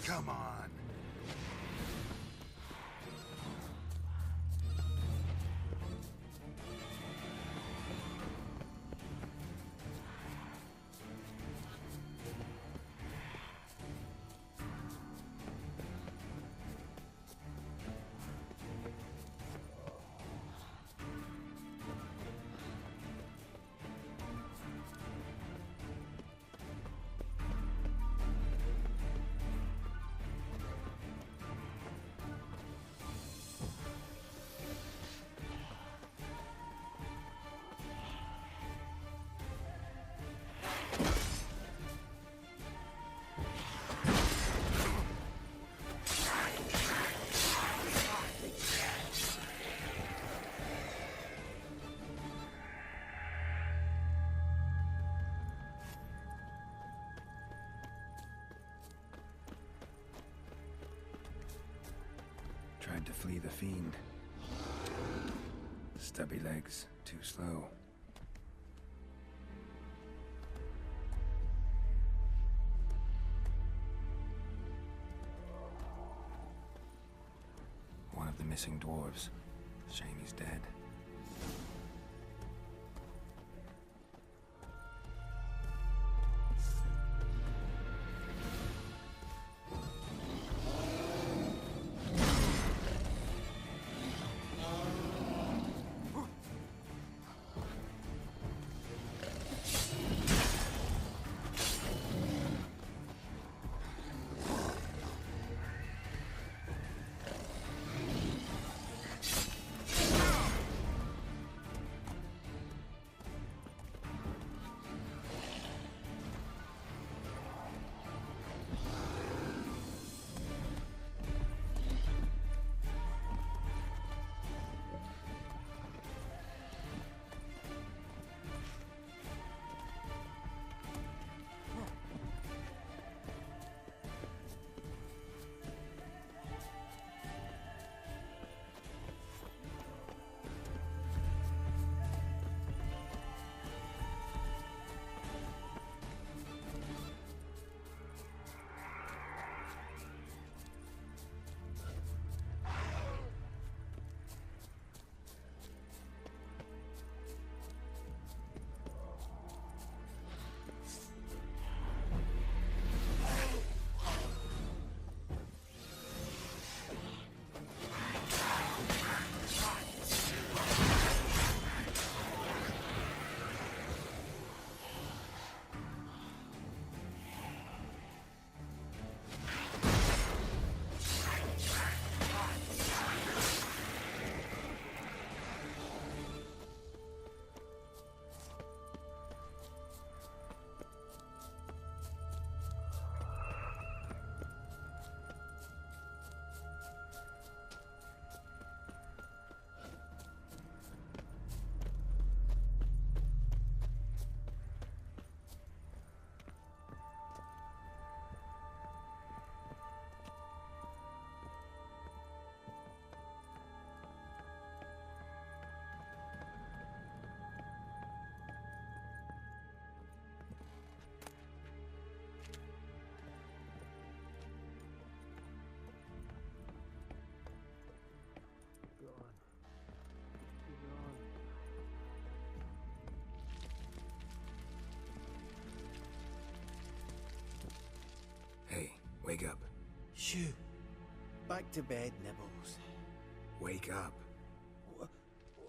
Come on. Tried to flee the fiend. Stubby legs, too slow. One of the missing dwarves. Shame he's dead. Hey, wake up. Shoo. Back to bed, Nibbles. Wake up.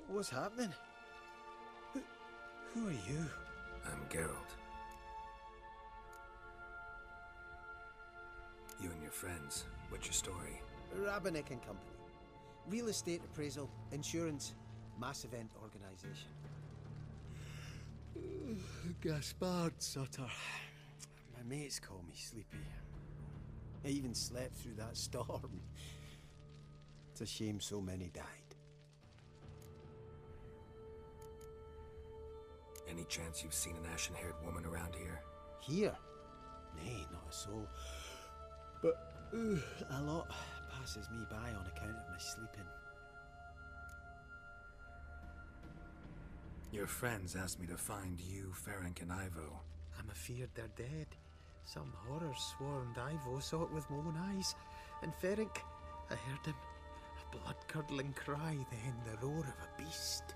What's happening? Who are you? I'm Geralt. You and your friends, what's your story? Rabbinick and Company. Real estate appraisal, insurance, mass event organization. Gaspard Sutter. My mates call me Sleepy. I even slept through that storm. It's a shame so many died. Any chance you've seen an ashen-haired woman around here? Here? Nay, not a soul. But a lot passes me by on account of my sleeping. Your friends asked me to find you, Ferenc, and Ivo. I'm afeard they're dead. Some horror-swarmed Ivo saw it with my own eyes. And Ferenc, I heard him. A blood-curdling cry, then the roar of a beast.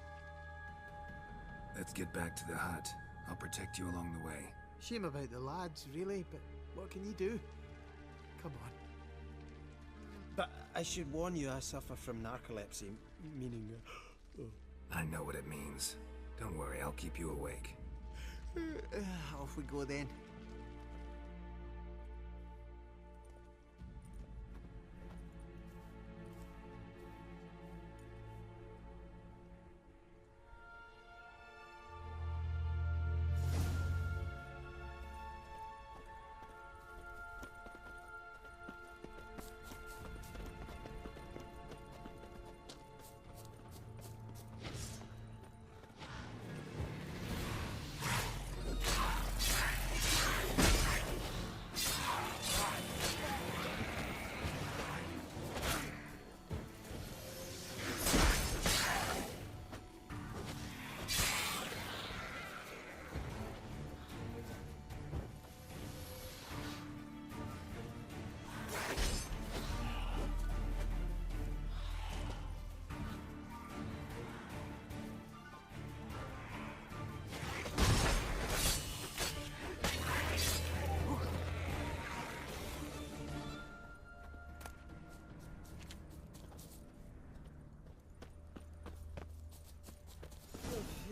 Let's get back to the hut. I'll protect you along the way. Shame about the lads, really, but what can you do? Come on. But I should warn you, I suffer from narcolepsy, meaning... I know what it means. Don't worry, I'll keep you awake. Off we go then.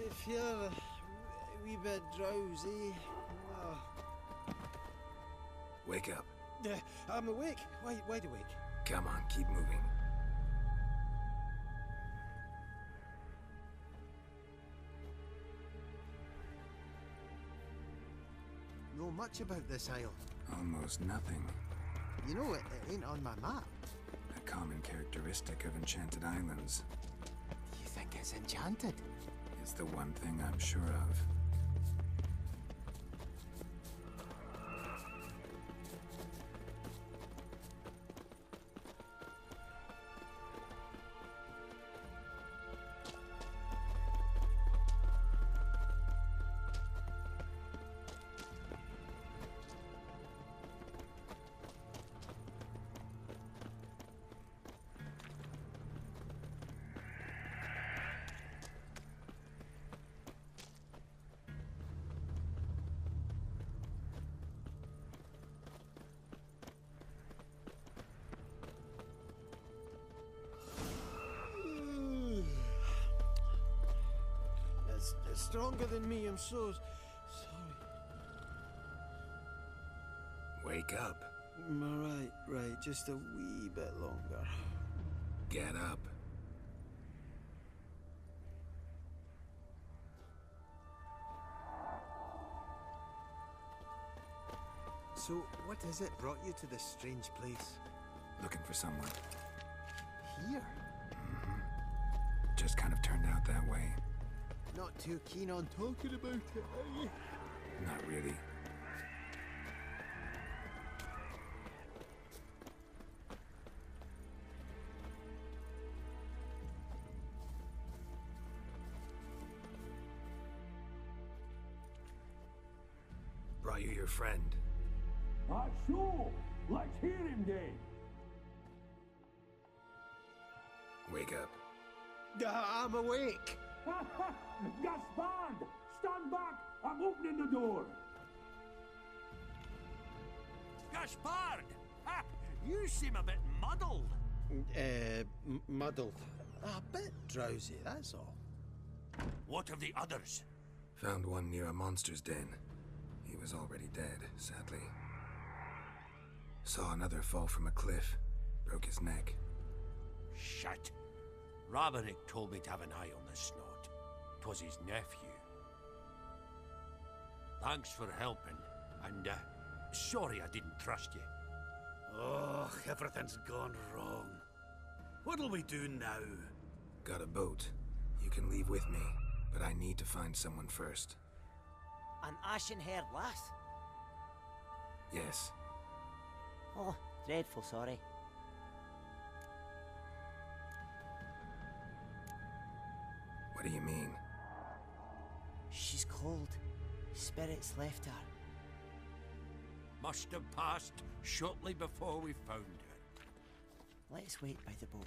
If you're a wee bit drowsy... Wake up. I'm awake. Wide awake. Come on, keep moving. Know much about this isle? Almost nothing. You know, it ain't on my map. A common characteristic of enchanted islands. You think it's enchanted? It's the one thing I'm sure of. It's stronger than me, I'm so sorry. Wake up. Right, just a wee bit longer. Get up. So, what is it brought you to this strange place? Looking for someone. Here? Just kind of turned out that way. Not too keen on talking about it, are you? Not really. Brought you your friend. Sure. Let's hear him then. Wake up. I'm awake. Gaspard! Stand back! I'm opening the door! Gaspard! Ha! You seem a bit muddled. Muddled. A bit drowsy, that's all. What of the others? Found one near a monster's den. He was already dead, sadly. Saw another fall from a cliff. Broke his neck. Shit. Raverick told me to have an eye on the snot. 'Twas his nephew. Thanks for helping, and sorry I didn't trust you. Oh, everything's gone wrong. What'll we do now? Got a boat. You can leave with me, but I need to find someone first. An ashen-haired lass? Yes. Oh, dreadful sorry. What do you mean? She's cold. Spirits left her. must have passed shortly before we found her. Let's wait by the boat.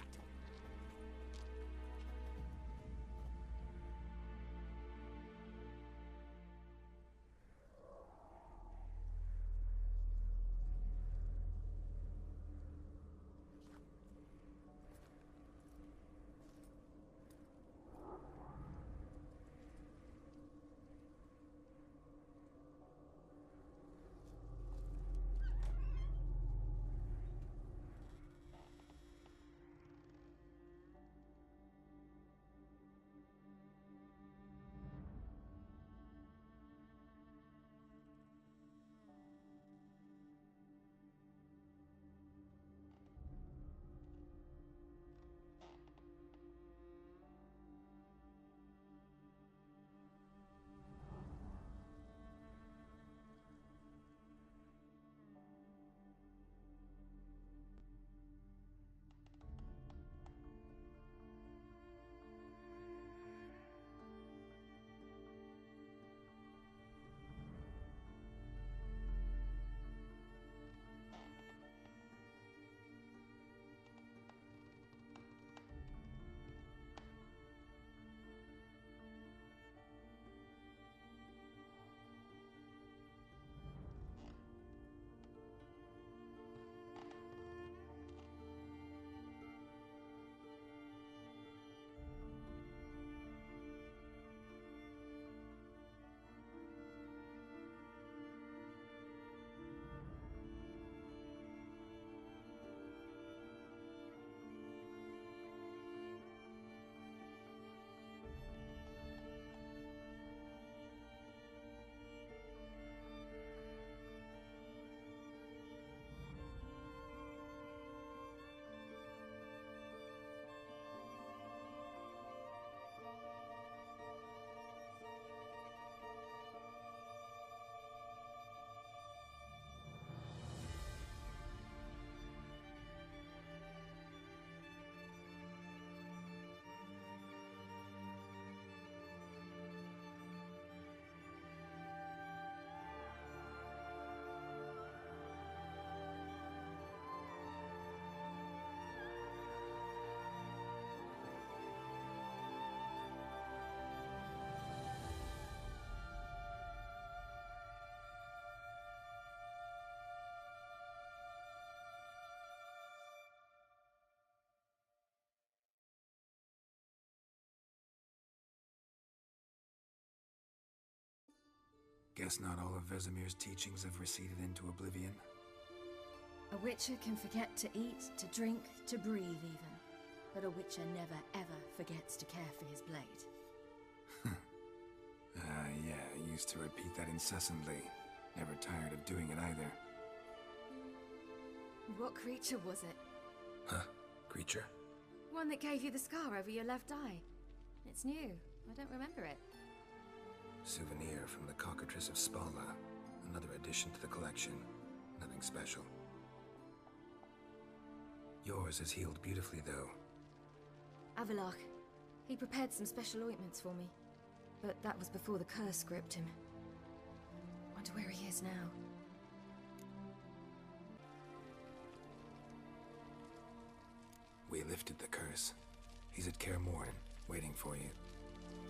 Guess not all of Vesemir's teachings have receded into oblivion. A witcher can forget to eat, to drink, to breathe even. But a witcher never ever forgets to care for his blade. Yeah, I used to repeat that incessantly. Never tired of doing it either. What creature was it? Huh? Creature? One that gave you the scar over your left eye. It's new. I don't remember it. Souvenir from the Cockatrice of Spala. Another addition to the collection. Nothing special. Yours is healed beautifully, though. Avalach. He prepared some special ointments for me. But that was before the curse gripped him. Wonder where he is now. We lifted the curse. He's at Kaer Morhen, waiting for you.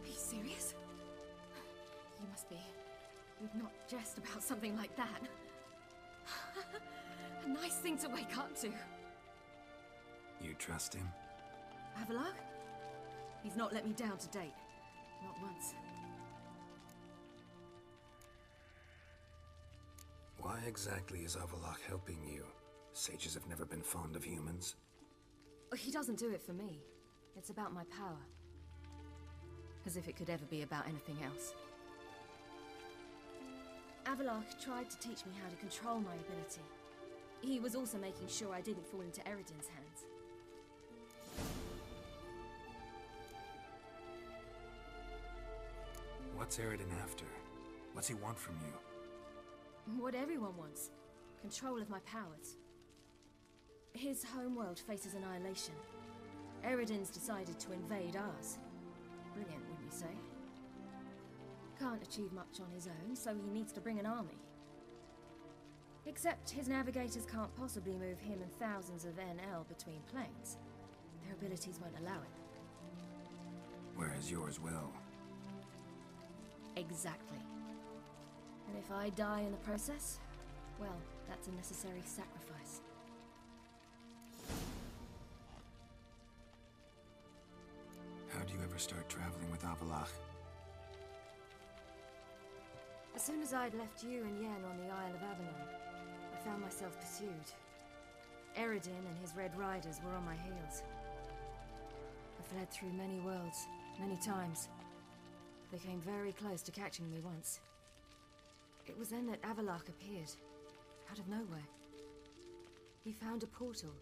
Are you serious? You must be. You'd not jest about something like that. A nice thing to wake up to. You trust him? Avalach? He's not let me down to date. Not once. Why exactly is Avalach helping you? Sages have never been fond of humans. He doesn't do it for me. It's about my power. As if it could ever be about anything else. Avalach tried to teach me how to control my ability. He was also making sure I didn't fall into Eredin's hands. What's Eredin after? What's he want from you? What everyone wants. Control of my powers. His homeworld faces annihilation. Eredin's decided to invade ours. Brilliant, wouldn't you say? Can't achieve much on his own, so he needs to bring an army. Except his navigators can't possibly move him and thousands of NL between planes. Their abilities won't allow it. Whereas yours will. Exactly. And if I die in the process, well, that's a necessary sacrifice. How'd you ever start traveling with Avalach? As soon as I'd left you and Yen on the Isle of Avalon, I found myself pursued. Eredin and his Red Riders were on my heels. I fled through many worlds, many times. They came very close to catching me once. It was then that Avalach appeared, out of nowhere. He found a portal,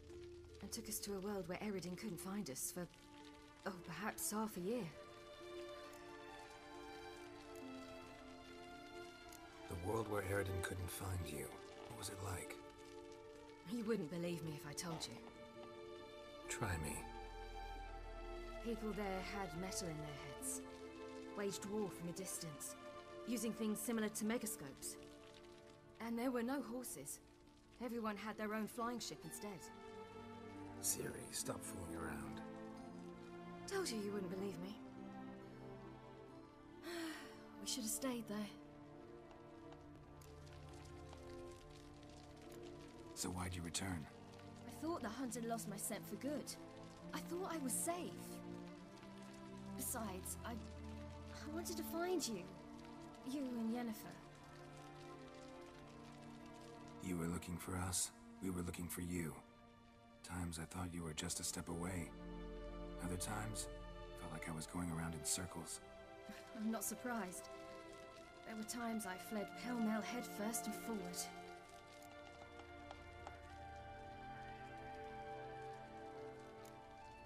and took us to a world where Eredin couldn't find us for, oh, perhaps half a year. The world where Eredin couldn't find you. What was it like? You wouldn't believe me if I told you. Try me. People there had metal in their heads, waged war from a distance, using things similar to megascopes. And there were no horses. Everyone had their own flying ship instead. Ciri, stop fooling around. Told you you wouldn't believe me. We should have stayed there. So why'd you return? I thought the hunt had lost my scent for good. I thought I was safe. Besides, I wanted to find you. You and Yennefer. You were looking for us. We were looking for you. Times I thought you were just a step away. Other times, felt like I was going around in circles. I'm not surprised. There were times I fled pell-mell head first and forward.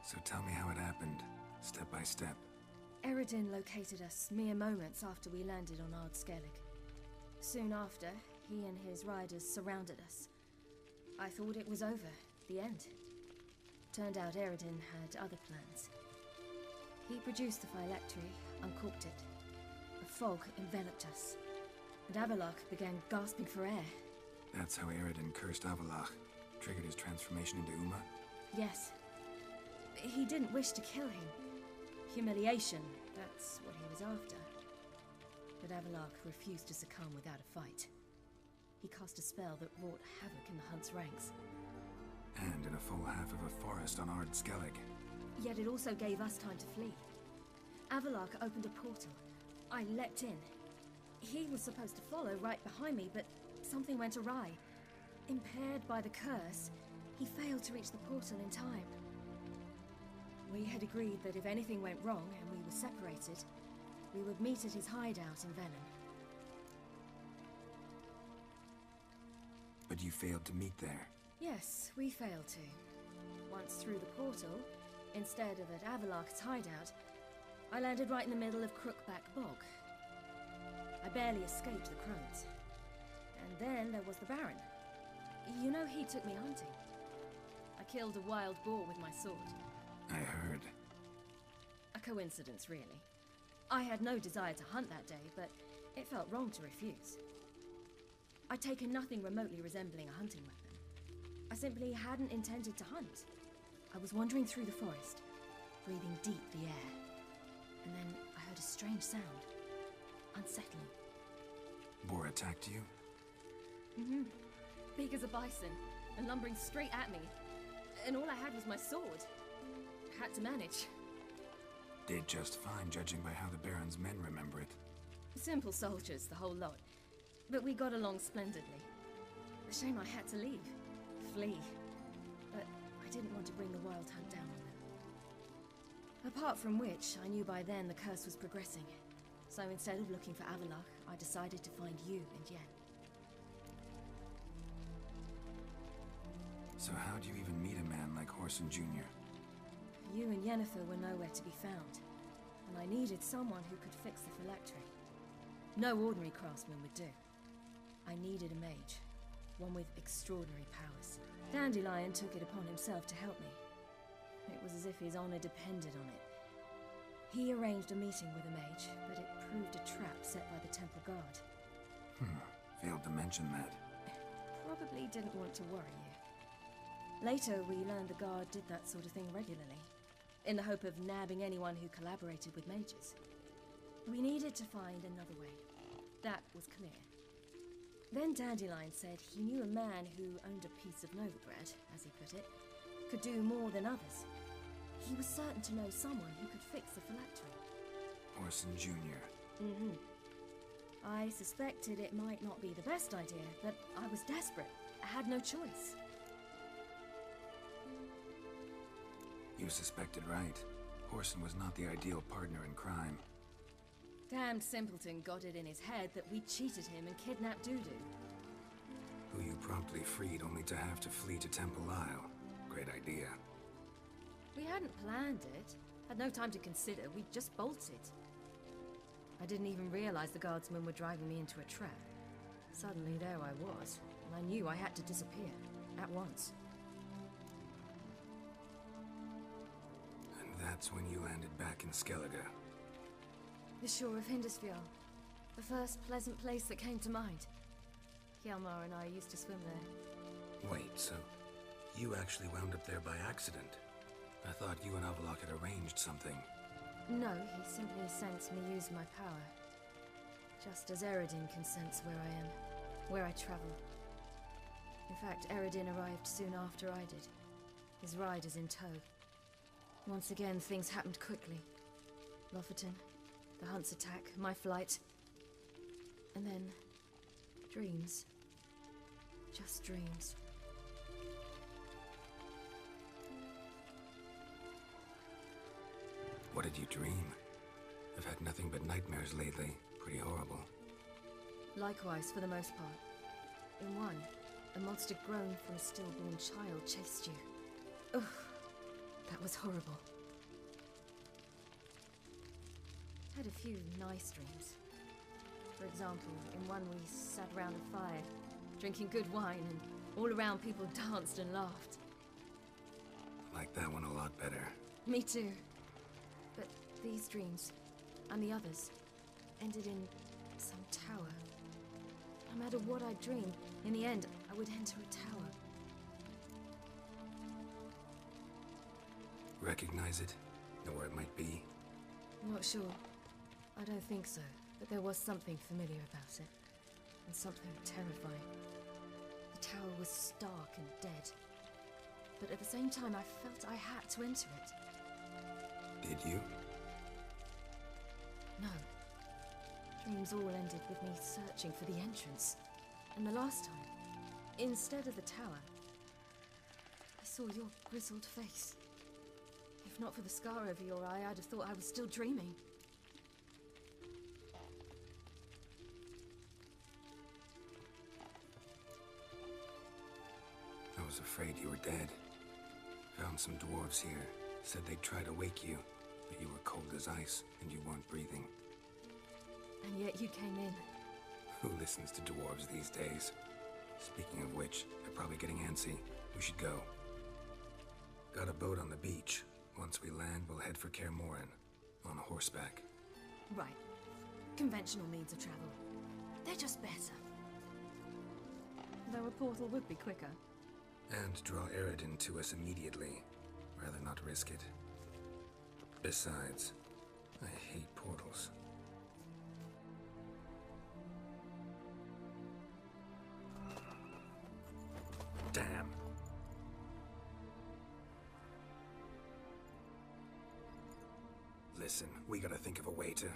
So tell me how it happened, step by step. Eredin located us mere moments after we landed on Ard Skellig. Soon after, he and his riders surrounded us. I thought it was over, the end. Turned out Eredin had other plans. He produced the phylactery, uncorked it. A fog enveloped us, and Avalach began gasping for air. That's how Eredin cursed Avalach, triggered his transformation into Uma? Yes. He didn't wish to kill him. Humiliation, that's what he was after. But Avalach refused to succumb without a fight. He cast a spell that wrought havoc in the hunt's ranks. And in a full half of a forest on Ard Skellig. Yet it also gave us time to flee. Avalach opened a portal. I leapt in. He was supposed to follow right behind me, but something went awry. Impaired by the curse, he failed to reach the portal in time. We had agreed that if anything went wrong and we were separated, we would meet at his hideout in Venom. But you failed to meet there. Yes, we failed to. Once through the portal, instead of at Avalach's hideout, I landed right in the middle of Crookback Bog. I barely escaped the crones. And then there was the Baron. You know, he took me hunting. I killed a wild boar with my sword. I heard. A coincidence, really. I had no desire to hunt that day, but it felt wrong to refuse. I'd taken nothing remotely resembling a hunting weapon. I simply hadn't intended to hunt. I was wandering through the forest, breathing deep the air. And then I heard a strange sound. Unsettling. Boar attacked you? Mm-hmm. Big as a bison, and lumbering straight at me. And all I had was my sword. Had to manage. Did just fine, judging by how the Baron's men remember it. Simple soldiers, the whole lot. But we got along splendidly. A shame I had to leave. Flee. But I didn't want to bring the wild hunt down on them. Apart from which, I knew by then the curse was progressing. So instead of looking for Avalach, I decided to find you and Yen. So how'd you even meet a man like Horson Jr.? You and Yennefer were nowhere to be found, and I needed someone who could fix the phylactery. No ordinary craftsman would do. I needed a mage, one with extraordinary powers. Dandelion took it upon himself to help me. It was as if his honor depended on it. He arranged a meeting with a mage, but it proved a trap set by the Temple Guard. Failed to mention that. probably didn't want to worry you. Later, we learned the Guard did that sort of thing regularly, in the hope of nabbing anyone who collaborated with mages. We needed to find another way. That was clear. Then Dandelion said he knew a man who owned a piece of Nova bread, as he put it, could do more than others. He was certain to know someone who could fix the phylactery. Orson Jr. Mm-hmm. I suspected it might not be the best idea, but I was desperate. I had no choice. You suspected right. Orson was not the ideal partner in crime. Damned simpleton got it in his head that we cheated him and kidnapped Dudu. Who you promptly freed only to have to flee to Temple Isle. Great idea. We hadn't planned it. Had no time to consider. We just bolted. I didn't even realize the guardsmen were driving me into a trap. Suddenly there I was, and I knew I had to disappear. At once. And that's when you landed back in Skellige. The shore of Hindisfjall. The first pleasant place that came to mind. Hjalmar and I used to swim there. Wait, so you actually wound up there by accident? I thought you and Avallac'h had arranged something. No, he simply sensed me use my power. Just as Eredin can sense where I am, where I travel. In fact, Eredin arrived soon after I did. His riders in tow. Once again, things happened quickly. Lofoten, the Hunt's attack, my flight. And then, dreams. Just dreams. What did you dream? I've had nothing but nightmares lately. Pretty horrible. Likewise, for the most part. In one, a monster grown from a stillborn child chased you. Ugh, that was horrible. Had a few nice dreams. For example, in one we sat around a fire, drinking good wine, and all around people danced and laughed. Like that one a lot better. Me too. But these dreams, and the others, ended in some tower. No matter what I dreamed, in the end, I would enter a tower. Recognize it? Know where it might be? Not sure. I don't think so, but there was something familiar about it. And something terrifying. The tower was stark and dead. But at the same time, I felt I had to enter it. Did you? No. Dreams all ended with me searching for the entrance. And the last time, instead of the tower, I saw your grizzled face. If not for the scar over your eye, I'd have thought I was still dreaming. I was afraid you were dead. Found some dwarves here. Said they'd try to wake you, but you were cold as ice and you weren't breathing. And yet you came in. Who listens to dwarves these days? Speaking of which, they're probably getting antsy. We should go. Got a boat on the beach. Once we land, we'll head for Kaer Morhen. On horseback. Right. Conventional means of travel. They're just better. Though a portal would be quicker. And draw Eredin to us immediately. Rather not risk it. Besides, I hate portals. Damn. Listen, we gotta think of a way to...